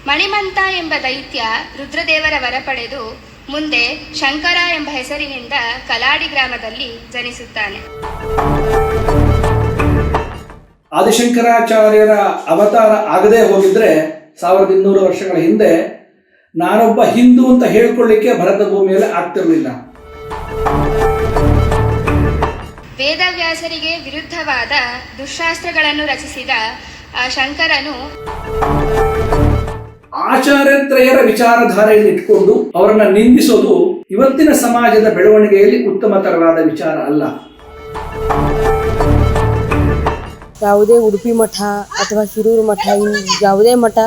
ಮಣಿಮಂತ ಎಂಬ ದೈತ್ಯ ರುದ್ರದೇವರ ವರ ಪಡೆದು ಮುಂದೆ ಶಂಕರ ಎಂಬ ಹೆಸರಿನಿಂದ ಕಲಾಡಿ ಗ್ರಾಮದಲ್ಲಿ ಜನಿಸುತ್ತಾನೆ. ಆದಿಶಂಕರಾಚಾರ್ಯರ ಅವತಾರ ಆಗದೆ ಹೋಗಿದ್ರೆ 1200 ವರ್ಷಗಳ ಹಿಂದೆ ನಾನೊಬ್ಬ ಹಿಂದೂ ಅಂತ ಹೇಳ್ಕೊಳ್ಳಿಕ್ಕೆ ಭರತ ಭೂಮಿಯಲ್ಲಿ ಆಗ್ತಿರಲಿಲ್ಲ. ವೇದವ್ಯಾಸರಿಗೆ ವಿರುದ್ಧವಾದ ದುಶಾಸ್ತ್ರಗಳನ್ನು ರಚಿಸಿದ ಆ ಶಂಕರನು ಆಚಾರ್ಯತ್ರಯರ ವಿಚಾರಧಾರೆಯಲ್ಲಿ ಇಟ್ಕೊಂಡು ಅವರನ್ನ ನಿಂದಿಸೋದು ಇವತ್ತಿನ ಸಮಾಜದ ಬೆಳವಣಿಗೆಯಲ್ಲಿ ಉತ್ತಮತರವಾದ ವಿಚಾರ ಅಲ್ಲ. ಯಾವುದೇ ಉಡುಪಿ ಮಠ ಅಥವಾ ಶಿರೂರು ಮಠ, ಯಾವುದೇ ಮಠ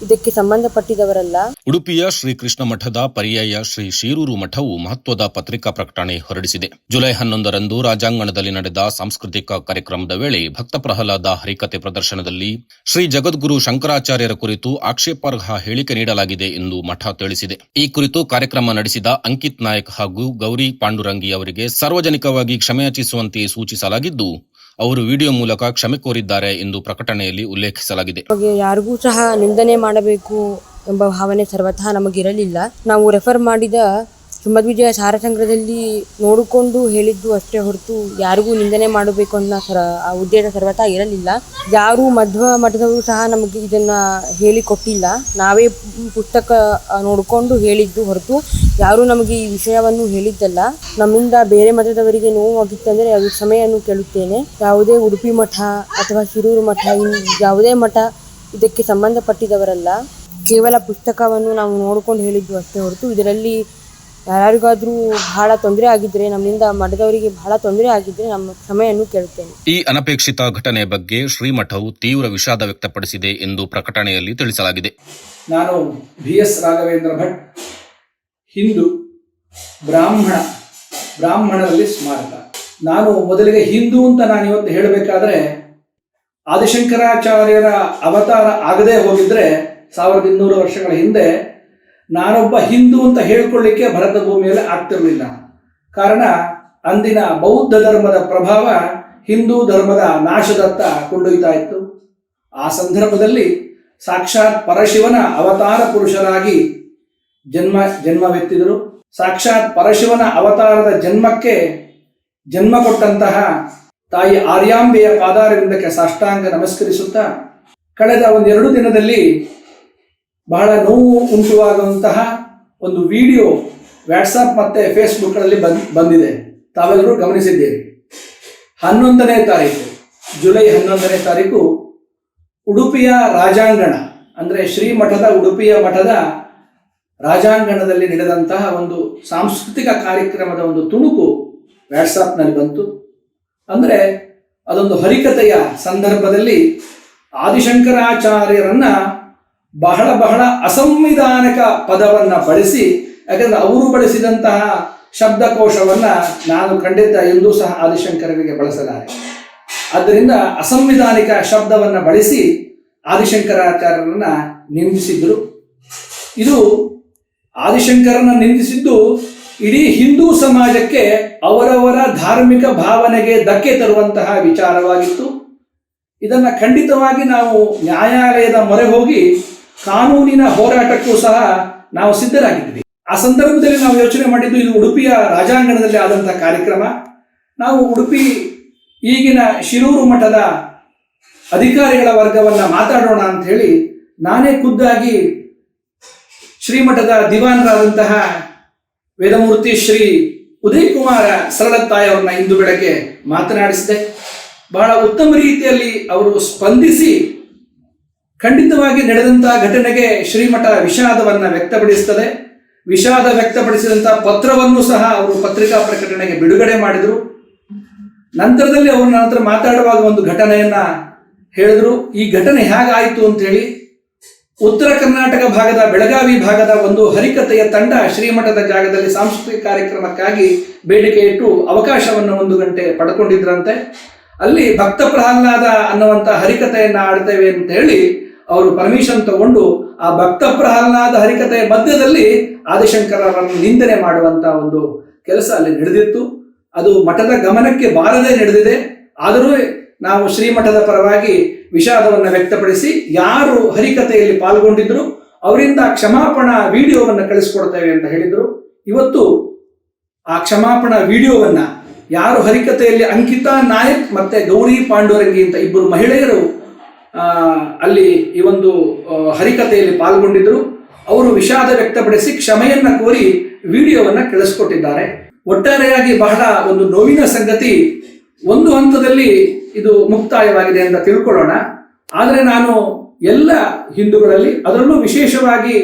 ಇದಕ್ಕೆ ಸಂಬಂಧಪಟ್ಟಿದವರಲ್ಲ. ಉಡುಪಿಯ ಶ್ರೀಕೃಷ್ಣ ಮಠದ ಪರ್ಯಾಯ ಶ್ರೀ ಶಿರೂರು ಮಠವು ಮಹತ್ವದ ಪತ್ರಿಕಾ ಪ್ರಕಟಣೆ ಹೊರಡಿಸಿದೆ. ಜುಲೈ 11ರಂದು ರಾಜಾಂಗಣದಲ್ಲಿ ನಡೆದ ಸಾಂಸ್ಕೃತಿಕ ಕಾರ್ಯಕ್ರಮದ ವೇಳೆ ಭಕ್ತ ಪ್ರಹ್ಲಾದ ಹರಿಕತೆ ಪ್ರದರ್ಶನದಲ್ಲಿ ಶ್ರೀ ಜಗದ್ಗುರು ಶಂಕರಾಚಾರ್ಯರ ಕುರಿತು ಆಕ್ಷೇಪಾರ್ಹ ಹೇಳಿಕೆ ನೀಡಲಾಗಿದೆ ಎಂದು ಮಠ ತಿಳಿಸಿದೆ. ಈ ಕುರಿತು ಕಾರ್ಯಕ್ರಮ ನಡೆಸಿದ ಅಂಕಿತ್ ನಾಯಕ್ ಹಾಗೂ ಗೌರಿ ಪಾಂಡುರಂಗಿ ಅವರಿಗೆ ಸಾರ್ವಜನಿಕವಾಗಿ ಕ್ಷಮೆಯಾಚಿಸುವಂತೆ ಸೂಚಿಸಲಾಗಿದ್ದು, ಅವರು ವಿಡಿಯೋ ಮೂಲಕ ಕ್ಷಮೆ ಕೋರಿದ್ದಾರೆ ಎಂದು ಪ್ರಕಟಣೆಯಲ್ಲಿ ಉಲ್ಲೇಖಿಸಲಾಗಿದೆ. ಯಾರಿಗೂ ಸಹ ನಿಂದನೆ ಮಾಡಬೇಕು ಎಂಬ ಭಾವನೆ ಸರ್ವತಃ ನಮಗಿರಲಿಲ್ಲ. ನಾವು ರೆಫರ್ ಮಾಡಿದ ಸುಮಧ್ವಿಜಯ ಸಾರಸಂಗ್ರಹದಲ್ಲಿ ನೋಡಿಕೊಂಡು ಹೇಳಿದ್ದು ಅಷ್ಟೇ ಹೊರತು ಯಾರಿಗೂ ನಿಂದನೆ ಮಾಡಬೇಕು ಅನ್ನೋ ಆ ಉದ್ದೇಶ ಸರ್ವತಃ ಇರಲಿಲ್ಲ. ಯಾರು ಮಧ್ವ ಮಠದವರು ಸಹ ನಮಗೆ ಇದನ್ನ ಹೇಳಿಕೊಟ್ಟಿಲ್ಲ. ನಾವೇ ಪುಸ್ತಕ ನೋಡಿಕೊಂಡು ಹೇಳಿದ್ದು ಹೊರತು ಯಾರು ನಮಗೆ ಈ ವಿಷಯವನ್ನು ಹೇಳಿದ್ದಲ್ಲ. ನಮ್ಮಿಂದ ಬೇರೆ ಮಠದವರಿಗೆ ನೋವಾಗಿತ್ತಂದರೆ ಅದು ಕ್ಷಮೆಯನ್ನು ಕೇಳುತ್ತೇನೆ. ಯಾವುದೇ ಉಡುಪಿ ಮಠ ಅಥವಾ ಶಿರೂರು ಮಠ, ಯಾವುದೇ ಮಠ ಇದಕ್ಕೆ ಸಂಬಂಧಪಟ್ಟಿದವರಲ್ಲ. ಕೇವಲ ಪುಸ್ತಕವನ್ನು ನಾವು ನೋಡಿಕೊಂಡು ಹೇಳಿದ್ದು ಅಷ್ಟೇ ಹೊರತು ಇದರಲ್ಲಿ ಯಾರಿಗಾದ್ರೂ ಬಹಳ ತೊಂದರೆ ಆಗಿದ್ರೆ, ನಮ್ಮಿಂದ ಮಠದವರಿಗೆ ಬಹಳ ತೊಂದರೆ ಆಗಿದ್ರೆ ನಮ್ಮ ಕ್ಷಮೆಯನ್ನು ಕೇಳುತ್ತೇನೆ. ಈ ಅನಪೇಕ್ಷಿತ ಘಟನೆ ಬಗ್ಗೆ ಶ್ರೀಮಠವು ತೀವ್ರ ವಿಷಾದ ವ್ಯಕ್ತಪಡಿಸಿದೆ ಎಂದು ಪ್ರಕಟಣೆಯಲ್ಲಿ ತಿಳಿಸಲಾಗಿದೆ. ನಾನು BS ರಾಘವೇಂದ್ರ ಭಟ್, ಹಿಂದೂ ಬ್ರಾಹ್ಮಣರಲ್ಲಿ ಸ್ಮಾರಕ. ನಾನು ಮೊದಲಿಗೆ ಹಿಂದೂ ಅಂತ ನಾನು ಇವತ್ತು ಹೇಳಬೇಕಾದ್ರೆ ಆದಿಶಂಕರಾಚಾರ್ಯರ ಅವತಾರ ಆಗದೆ ಹೋಗಿದ್ರೆ 1200 ವರ್ಷಗಳ ಹಿಂದೆ ನಾನೊಬ್ಬ ಹಿಂದೂ ಅಂತ ಹೇಳ್ಕೊಳ್ಳಿಕ್ಕೆ ಭರತ ಭೂಮಿಯಲ್ಲಿ ಆಗ್ತಿರಲಿಲ್ಲ. ಕಾರಣ ಅಂದಿನ ಬೌದ್ಧ ಧರ್ಮದ ಪ್ರಭಾವ ಹಿಂದೂ ಧರ್ಮದ ನಾಶದತ್ತ ಕೊಂಡೊಯ್ತಾ ಇತ್ತು. ಆ ಸಂದರ್ಭದಲ್ಲಿ ಸಾಕ್ಷಾತ್ ಪರಶಿವನ ಅವತಾರ ಪುರುಷರಾಗಿ ಜನ್ಮವೆತ್ತಿದರು. ಸಾಕ್ಷಾತ್ ಪರಶಿವನ ಅವತಾರದ ಜನ್ಮಕ್ಕೆ ಜನ್ಮ ಕೊಟ್ಟಂತಹ ತಾಯಿ ಆರ್ಯಾಂಬೆಯ ಪಾದಾರವಿಂದಕ್ಕೆ ಸಾಷ್ಟಾಂಗ ನಮಸ್ಕರಿಸುತ್ತಾ, ಕಳೆದ 1-2 ದಿನದಲ್ಲಿ ಬಹಳ ನೋವು ಉಂಟುವಾಗುವಂತಹ ಒಂದು ವಿಡಿಯೋ ವಾಟ್ಸಪ್ ಮತ್ತು ಫೇಸ್ಬುಕ್ಗಳಲ್ಲಿ ಬಂದಿದೆ. ತಾವೆಲ್ಲರೂ ಗಮನಿಸಿದ್ದೀರಿ. 11ನೇ ತಾರೀಕು, ಜುಲೈ 11ನೇ ತಾರೀಕು ಉಡುಪಿಯ ರಾಜಾಂಗಣ ಅಂದರೆ ಶ್ರೀಮಠದ ಉಡುಪಿಯ ಮಠದ ರಾಜಾಂಗಣದಲ್ಲಿ ನಡೆದಂತಹ ಒಂದು ಸಾಂಸ್ಕೃತಿಕ ಕಾರ್ಯಕ್ರಮದ ಒಂದು ತುಣುಕು ವಾಟ್ಸಪ್ನಲ್ಲಿ ಬಂತು. ಅಂದರೆ ಅದೊಂದು ಹರಿಕತೆಯ ಸಂದರ್ಭದಲ್ಲಿ ಆದಿಶಂಕರಾಚಾರ್ಯರನ್ನ ಬಹಳ ಅಸಂವಿಧಾನಿಕ ಪದವನ್ನು ಬಳಸಿ, ಯಾಕಂದರೆ ಅವರು ಬಳಸಿದಂತಹ ಶಬ್ದಕೋಶವನ್ನು ನಾನು ಖಂಡಿತ ಎಂದೂ ಸಹ ಆದಿಶಂಕರರಿಗೆ ಬಳಸಲಾರೆ. ಆದ್ದರಿಂದ ಅಸಂವಿಧಾನಿಕ ಶಬ್ದವನ್ನು ಬಳಸಿ ಆದಿಶಂಕರಾಚಾರ್ಯರನ್ನ ನಿಂದಿಸಿದ್ರು. ಇದು ಆದಿಶಂಕರನ ನಿಂದಿಸಿದ್ದು ಇಡೀ ಹಿಂದೂ ಸಮಾಜಕ್ಕೆ ಅವರವರ ಧಾರ್ಮಿಕ ಭಾವನೆಗೆ ಧಕ್ಕೆ ತರುವಂತಹ ವಿಚಾರವಾಗಿತ್ತು. ಇದನ್ನು ಖಂಡಿತವಾಗಿ ನಾವು ನ್ಯಾಯಾಲಯದ ಮೊರೆ ಹೋಗಿ ಕಾನೂನಿನ ಹೋರಾಟಕ್ಕೂ ಸಹ ನಾವು ಸಿದ್ಧರಾಗಿದ್ವಿ. ಆ ಸಂದರ್ಭದಲ್ಲಿ ನಾವು ಯೋಚನೆ ಮಾಡಿದ್ದು, ಇದು ಉಡುಪಿಯ ರಾಜಾಂಗಣದಲ್ಲಿ ಆದಂತಹ ಕಾರ್ಯಕ್ರಮ. ನಾವು ಉಡುಪಿ ಈಗಿನ ಶಿರೂರು ಮಠದ ಅಧಿಕಾರಿಗಳ ವರ್ಗವನ್ನು ಮಾತಾಡೋಣ ಅಂತ ಹೇಳಿ ನಾನೇ ಖುದ್ದಾಗಿ ಶ್ರೀಮಠದ ದಿವಾನರಾದಂತಹ ವೇದಮೂರ್ತಿ ಶ್ರೀ ಉದಯ್ ಕುಮಾರ ಸರಳತ್ತಾಯಿ ಅವರನ್ನ ಇಂದು ಬೆಳಗ್ಗೆ ಮಾತನಾಡಿಸಿದೆ. ಬಹಳ ಉತ್ತಮ ರೀತಿಯಲ್ಲಿ ಅವರು ಸ್ಪಂದಿಸಿ ಖಂಡಿತವಾಗಿ ನಡೆದಂತಹ ಘಟನೆಗೆ ಶ್ರೀಮಠ ವಿಷಾದವನ್ನು ವ್ಯಕ್ತಪಡಿಸುತ್ತದೆ. ವಿಷಾದ ವ್ಯಕ್ತಪಡಿಸಿದಂತಹ ಪತ್ರವನ್ನು ಸಹ ಅವರು ಪತ್ರಿಕಾ ಪ್ರಕಟಣೆಗೆ ಬಿಡುಗಡೆ ಮಾಡಿದರು. ನಂತರದಲ್ಲಿ ಅವರು ನನ್ನ ಹತ್ರ ಮಾತಾಡುವಾಗ ಒಂದು ಘಟನೆಯನ್ನ ಹೇಳಿದ್ರು. ಈ ಘಟನೆ ಹೇಗಾಯಿತು ಅಂತ ಹೇಳಿ, ಉತ್ತರ ಕರ್ನಾಟಕ ಭಾಗದ ಬೆಳಗಾವಿ ಭಾಗದ ಒಂದು ಹರಿಕತೆಯ ತಂಡ ಶ್ರೀಮಠದ ಜಾಗದಲ್ಲಿ ಸಾಂಸ್ಕೃತಿಕ ಕಾರ್ಯಕ್ರಮಕ್ಕಾಗಿ ಬೇಡಿಕೆ ಇಟ್ಟು ಅವಕಾಶವನ್ನು 1 ಗಂಟೆ ಪಡ್ಕೊಂಡಿದ್ರಂತೆ. ಅಲ್ಲಿ ಭಕ್ತ ಪ್ರಹ್ಲಾದ ಅನ್ನುವಂಥ ಹರಿಕತೆಯನ್ನು ಆಡ್ತೇವೆ ಅಂತ ಹೇಳಿ ಅವರು ಪರ್ಮಿಷನ್ ತಗೊಂಡು ಆ ಭಕ್ತ ಪ್ರಹ್ಲಾದ ಹರಿಕತೆಯ ಮಧ್ಯದಲ್ಲಿ ಆದಿಶಂಕರರನ್ನು ನಿಂದನೆ ಮಾಡುವಂತ ಒಂದು ಕೆಲಸ ಅಲ್ಲಿ ನಡೆದಿತ್ತು. ಅದು ಮಠದ ಗಮನಕ್ಕೆ ಬಾರದೆ ನಡೆದಿದೆ. ಆದರೂ ನಾವು ಶ್ರೀಮಠದ ಪರವಾಗಿ ವಿಷಾದವನ್ನು ವ್ಯಕ್ತಪಡಿಸಿ ಯಾರು ಹರಿಕತೆಯಲ್ಲಿ ಪಾಲ್ಗೊಂಡಿದ್ರು ಅವರಿಂದ ಕ್ಷಮಾಪಣಾ ವಿಡಿಯೋವನ್ನು ಕಳಿಸ್ಕೊಡ್ತೇವೆ ಅಂತ ಹೇಳಿದರು. ಇವತ್ತು ಆ ಕ್ಷಮಾಪಣಾ ವಿಡಿಯೋವನ್ನ ಯಾರು ಹರಿಕತೆಯಲ್ಲಿ ಅಂಕಿತಾ ನಾಯಕ್ ಮತ್ತೆ ಗೌರಿ ಪಾಂಡುರಂಗಿ ಅಂತ ಇಬ್ಬರು ಮಹಿಳೆಯರು ಅಲ್ಲಿ ಈ ಒಂದು ಹರಿಕತೆಯಲ್ಲಿ ಪಾಲ್ಗೊಂಡಿದ್ದರು. ಅವರು ವಿಷಾದ ವ್ಯಕ್ತಪಡಿಸಿ ಕ್ಷಮೆಯನ್ನ ಕೋರಿ ವಿಡಿಯೋವನ್ನ ಕಳಿಸ್ಕೊಟ್ಟಿದ್ದಾರೆ. ಒಟ್ಟಾರೆಯಾಗಿ ಬಹಳ ಒಂದು ನೋವಿನ ಸಂಗತಿ. ಒಂದು ಹಂತದಲ್ಲಿ ಇದು ಮುಕ್ತಾಯವಾಗಿದೆ ಅಂತ ತಿಳ್ಕೊಳ್ಳೋಣ. ಆದರೆ ನಾನು ಎಲ್ಲ ಹಿಂದೂಗಳಲ್ಲಿ, ಅದರಲ್ಲೂ ವಿಶೇಷವಾಗಿ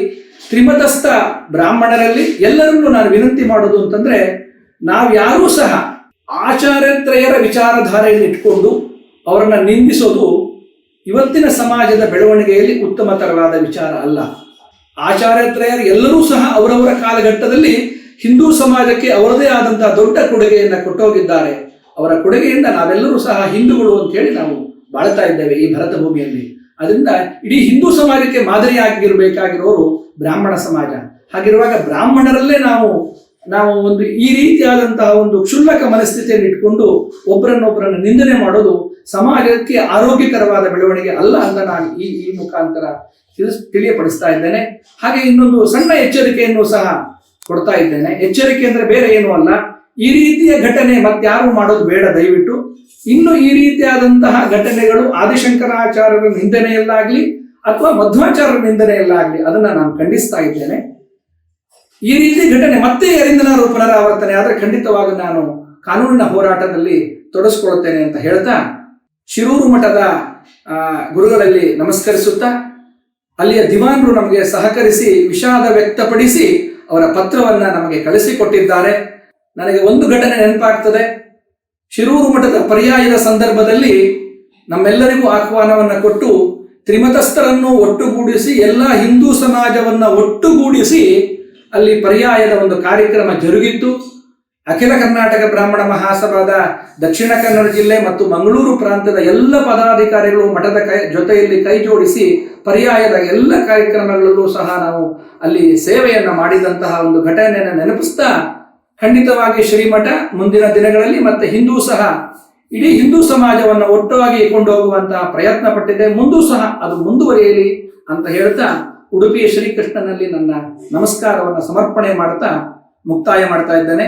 ತ್ರಿಮತಸ್ಥ ಬ್ರಾಹ್ಮಣರಲ್ಲಿ ಎಲ್ಲರನ್ನೂ ನಾನು ವಿನಂತಿ ಮಾಡೋದು ಅಂತಂದ್ರೆ, ನಾವ್ಯಾರೂ ಸಹ ಆಚಾರ್ಯತ್ರಯರ ವಿಚಾರಧಾರೆಯನ್ನು ಇಟ್ಕೊಂಡು ಅವರನ್ನ ನಿಂದಿಸೋದು ಇವತ್ತಿನ ಸಮಾಜದ ಬೆಳವಣಿಗೆಯಲ್ಲಿ ಉತ್ತಮತರವಾದ ವಿಚಾರ ಅಲ್ಲ. ಆಚಾರ್ಯತ್ರಯರು ಎಲ್ಲರೂ ಸಹ ಅವರವರ ಕಾಲಘಟ್ಟದಲ್ಲಿ ಹಿಂದೂ ಸಮಾಜಕ್ಕೆ ಅವರದೇ ಆದಂತಹ ದೊಡ್ಡ ಕೊಡುಗೆಯನ್ನು ಕೊಟ್ಟೋಗಿದ್ದಾರೆ. ಅವರ ಕೊಡುಗೆಯಿಂದ ನಾವೆಲ್ಲರೂ ಸಹ ಹಿಂದೂಗಳು ಅಂತ ಹೇಳಿ ನಾವು ಬಾಳ್ತಾ ಇದ್ದೇವೆ ಈ ಭರತ ಭೂಮಿಯಲ್ಲಿ. ಅದರಿಂದ ಇಡೀ ಹಿಂದೂ ಸಮಾಜಕ್ಕೆ ಮಾದರಿಯಾಗಿರಬೇಕಾಗಿರೋರು ಬ್ರಾಹ್ಮಣ ಸಮಾಜ. ಹಾಗಿರುವಾಗ ಬ್ರಾಹ್ಮಣರಲ್ಲೇ ನಾವು ಒಂದು ಈ ರೀತಿಯಾದಂತಹ ಒಂದು ಕ್ಷುಲ್ಲಕ ಮನಸ್ಥಿತಿಯನ್ನು ಇಟ್ಕೊಂಡು ಒಬ್ಬರನ್ನೊಬ್ಬರನ್ನು ನಿಂದನೆ ಮಾಡೋದು ಸಮಾಜಕ್ಕೆ ಆರೋಗ್ಯಕರವಾದ ಬೆಳವಣಿಗೆ ಅಲ್ಲ ಅಂತ ನಾನು ಈ ಮುಖಾಂತರ ತಿಳಿಯಪಡಿಸ್ತಾ ಇದ್ದೇನೆ. ಹಾಗೆ ಇನ್ನೊಂದು ಸಣ್ಣ ಎಚ್ಚರಿಕೆಯನ್ನು ಸಹ ಕೊಡ್ತಾ ಇದ್ದೇನೆ. ಎಚ್ಚರಿಕೆ ಅಂದ್ರೆ ಬೇರೆ ಏನೂ ಅಲ್ಲ, ಈ ರೀತಿಯ ಘಟನೆ ಮತ್ತಾರು ಮಾಡೋದು ಬೇಡ ದಯವಿಟ್ಟು. ಇನ್ನು ಈ ರೀತಿಯಾದಂತಹ ಘಟನೆಗಳು ಆದಿಶಂಕರಾಚಾರ್ಯರ ನಿಂದನೆಯಲ್ಲಾಗ್ಲಿ ಅಥವಾ ಮಧ್ವಾಚಾರ್ಯರ ನಿಂದನೆಯಲ್ಲಾಗ್ಲಿ ಅದನ್ನ ನಾನು ಖಂಡಿಸ್ತಾ ಇದ್ದೇನೆ. ಈ ರೀತಿ ಘಟನೆ ಮತ್ತೆ ಯಾರಿಂದನಾರು ಪುನರಾವರ್ತನೆ ಆದರೆ ಖಂಡಿತವಾಗಿ ನಾನು ಕಾನೂನಿನ ಹೋರಾಟದಲ್ಲಿ ತೊಡಗಿಸ್ಕೊಳ್ತೇನೆ ಅಂತ ಹೇಳ್ತಾ, ಶಿರೂರು ಮಠದ ಗುರುಗಳಲ್ಲಿ ನಮಸ್ಕರಿಸುತ್ತಾ, ಅಲ್ಲಿಯ ದಿವಾನರು ನಮಗೆ ಸಹಕರಿಸಿ ವಿಷಾದ ವ್ಯಕ್ತಪಡಿಸಿ ಅವರ ಪತ್ರವನ್ನ ನಮಗೆ ಕಳಿಸಿಕೊಟ್ಟಿದ್ದಾರೆ. ನನಗೆ ಒಂದು ಘಟನೆ ನೆನಪಾಗ್ತದೆ. ಶಿರೂರು ಮಠದ ಪರ್ಯಾಯದ ಸಂದರ್ಭದಲ್ಲಿ ನಮ್ಮೆಲ್ಲರಿಗೂ ಆಹ್ವಾನವನ್ನು ಕೊಟ್ಟು ತ್ರಿಮತಸ್ಥರನ್ನು ಒಟ್ಟುಗೂಡಿಸಿ ಎಲ್ಲ ಹಿಂದೂ ಸಮಾಜವನ್ನ ಒಟ್ಟುಗೂಡಿಸಿ ಅಲ್ಲಿ ಪರ್ಯಾಯದ ಒಂದು ಕಾರ್ಯಕ್ರಮ ಜರುಗಿತ್ತು. ಅಖಿಲ ಕರ್ನಾಟಕ ಬ್ರಾಹ್ಮಣ ಮಹಾಸಭಾದ ದಕ್ಷಿಣ ಕನ್ನಡ ಜಿಲ್ಲೆ ಮತ್ತು ಮಂಗಳೂರು ಪ್ರಾಂತ್ಯದ ಎಲ್ಲ ಪದಾಧಿಕಾರಿಗಳು ಮಠದ ಜೊತೆಯಲ್ಲಿ ಕೈ ಜೋಡಿಸಿ ಪರ್ಯಾಯದ ಎಲ್ಲ ಕಾರ್ಯಕ್ರಮಗಳಲ್ಲೂ ಸಹ ನಾವು ಅಲ್ಲಿ ಸೇವೆಯನ್ನು ಮಾಡಿದಂತಹ ಒಂದು ಘಟನೆಯನ್ನು ನೆನಪಿಸ್ತಾ, ಖಂಡಿತವಾಗಿ ಶ್ರೀಮಠ ಮುಂದಿನ ದಿನಗಳಲ್ಲಿ ಮತ್ತೆ ಹಿಂದೂ ಸಹ ಇಡೀ ಹಿಂದೂ ಸಮಾಜವನ್ನು ಒಟ್ಟಾಗಿ ಕೊಂಡೋಗುವಂತಹ ಪ್ರಯತ್ನ ಪಟ್ಟಿದೆ. ಮುಂದೂ ಸಹ ಅದು ಮುಂದುವರಿಯಲಿ ಅಂತ ಹೇಳ್ತಾ ಉಡುಪಿಯ ಶ್ರೀಕೃಷ್ಣನಲ್ಲಿ ನನ್ನ ನಮಸ್ಕಾರವನ್ನು ಸಮರ್ಪಣೆ ಮಾಡ್ತಾ ಮುಕ್ತಾಯ ಮಾಡ್ತಾ ಇದ್ದೇನೆ.